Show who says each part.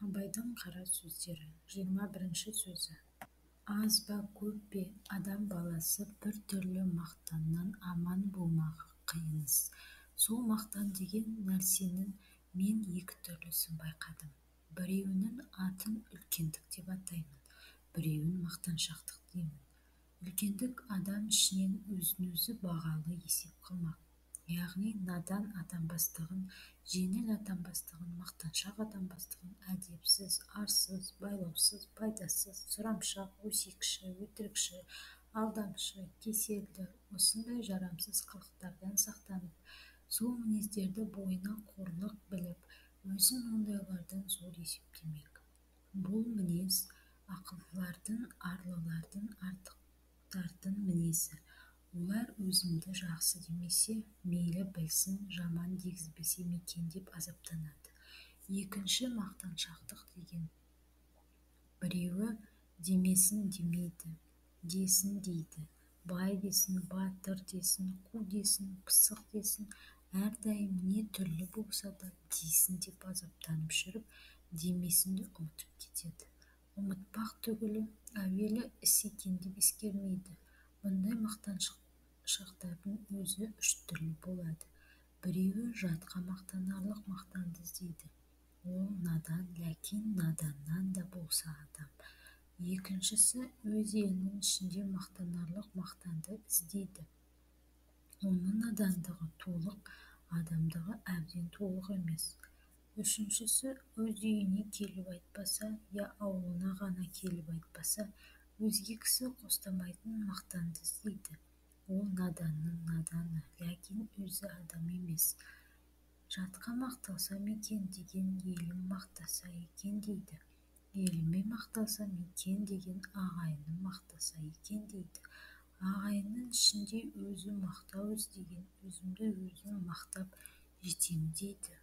Speaker 1: Абайдың қара сөздері 21 сөзі. Аз ба көп пе адам баласы бір түрлі мақтаннан аман болмағы қиын-іс. Сол мақтан деген нәрсенің мен екі түрлісін байқадым. Біреуінің атын үлкендік деп атаймын, біреуін мақтаншақтық деймін. Үлкендік адам ішінен өзін-өзі бағалы есеп қылмақ. Яғни надан атанбастығын, жеңіл атанбастығын, мақтаншақ атанбастығын, әдепсіз, арсыз, байлаусыз, пайдасыз, сұрамшақ, өсекші, өтірікші, алдамшы, кеселді, осындай жарамсыз қылықтардан сақтанып, сол мінездерді бойына қорлық біліп, өзін ондайлардан зор есептемек. Бұл мінез ақылдылардың, арлылардың, артықтардың мінезі. Олар өзімді жақсы демесе, мейлі білсін, жаман дегізбесе мекен деп азаптанады. Екінші мақтаншақтық деген. Біреуі демесін демейді, десін дейді. Бай десін, батыр десін, қу десін, пысық десін, әрдайым не түрлі болса да дейсін деп азаптанып жүріп, демесінді ұмытып кетеді. Ұмытпақ түгілі, әуелі іс екен деп ескермейді. Бұндай мақтаншақтардың өзі үш түрлі болады. Біреуі жатқа мақтанарлық мақтанды іздейді. Ол надан, ләкин наданнан да болса адам. Екіншісі өз елінің ішінде мақтанарлық мақтанды іздейді. Оның надандығы толық, адамдығы әбден толық емес. Үшіншісі өз үйіне келіп айтпаса, я ауылына ғана келіп айтпаса, өзге кісі қостамайтын мақтанды іздейді. Ол наданның наданы, ләкин өзі адам емес. Жатқа мақталсам екен деген елім мақтаса екен дейді. Еліме мақталсам екен деген ағайыным мақтаса екен дейді. Ағайынның ішінде өзі мақтау іздеген, өзімді өзім мақтап жетем дейді.